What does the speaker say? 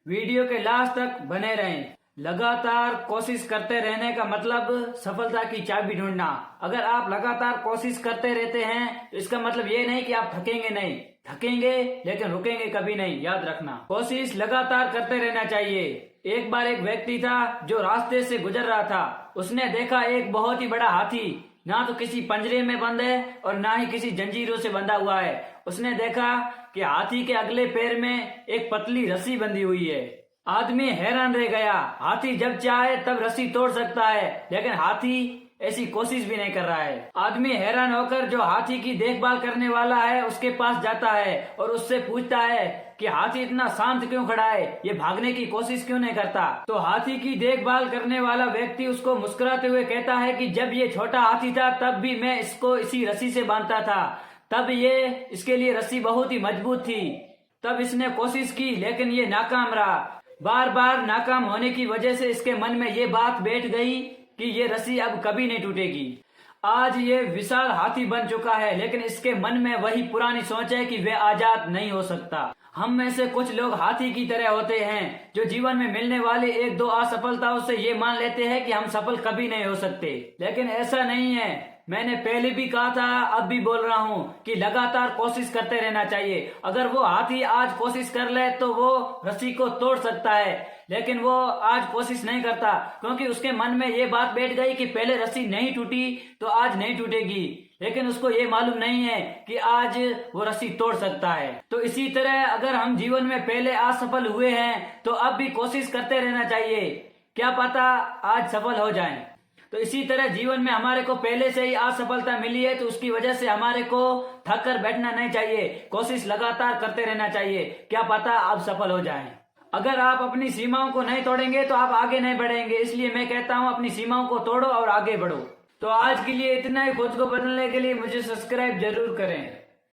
Video के last तक बने रहें। लगातार कोशिश करते रहने का मतलब सफलता की चाबी ढूंढना। अगर आप लगातार कोशिश करते रहते हैं तो इसका मतलब ये नहीं कि आप थकेंगे नहीं, थकेंगे लेकिन रुकेंगे कभी नहीं, याद रखना। कोशिश लगातार करते रहना चाहिए। एक बार एक व्यक्ति था जो रास्ते से गुजर रहा था। उसने देखा एक बहुत ही बड़ा हाथी, ना तो किसी पंजरे में बंद है और ना ही किसी जंजीरों से बंधा हुआ है। उसने देखा कि हाथी के अगले पैर में एक पतली रस्सी बंधी हुई है। आदमी हैरान रह गया। हाथी जब चाहे तब रस्सी तोड़ सकता है, लेकिन हाथी ऐसी कोशिश भी नहीं कर रहा है। आदमी हैरान होकर जो हाथी की देखभाल करने वाला है उसके पास जाता है और उससे पूछता है कि हाथी इतना शांत क्यों खड़ा है, ये भागने की कोशिश क्यों नहीं करता। तो हाथी की देखभाल करने वाला व्यक्ति उसको मुस्कुराते हुए कहता है कि जब ये छोटा हाथी था तब भी मैं इसको इसी रस्सी से बांधता था, तब ये इसके लिए रस्सी बहुत ही मजबूत थी, तब इसने कोशिश की लेकिन ये नाकाम रहा। बार बार नाकाम होने की वजह से इसके मन में ये बात बैठ गई कि ये रस्सी अब कभी नहीं टूटेगी। आज ये विशाल हाथी बन चुका है, लेकिन इसके मन में वही पुरानी सोच है कि वह आजाद नहीं हो सकता। हम में से कुछ लोग हाथी की तरह होते हैं जो जीवन में मिलने वाले एक दो असफलताओं से ये मान लेते हैं कि हम सफल कभी नहीं हो सकते, लेकिन ऐसा नहीं है। मैंने पहले भी कहा था, अब भी बोल रहा हूँ कि लगातार कोशिश करते रहना चाहिए। अगर वो हाथी आज कोशिश कर ले तो वो रस्सी को तोड़ सकता है, लेकिन वो आज कोशिश नहीं करता क्योंकि उसके मन में ये बात बैठ गई कि पहले रस्सी नहीं टूटी तो आज नहीं टूटेगी। लेकिन उसको ये मालूम नहीं है कि आज वो रस्सी तोड़ सकता है। तो इसी तरह अगर हम जीवन में पहले असफल हुए हैं तो अब भी कोशिश करते रहना चाहिए, क्या पता आज सफल हो जाएं। तो इसी तरह जीवन में हमारे को पहले से ही असफलता मिली है तो उसकी वजह से हमारे को थक कर बैठना नहीं चाहिए, कोशिश लगातार करते रहना चाहिए, क्या पता आप सफल हो जाएं। अगर आप अपनी सीमाओं को नहीं तोड़ेंगे तो आप आगे नहीं बढ़ेंगे, इसलिए मैं कहता हूँ अपनी सीमाओं को तोड़ो और आगे बढ़ो। तो आज के लिए इतना ही। खुद को बदलने के लिए मुझे सब्सक्राइब जरूर करें।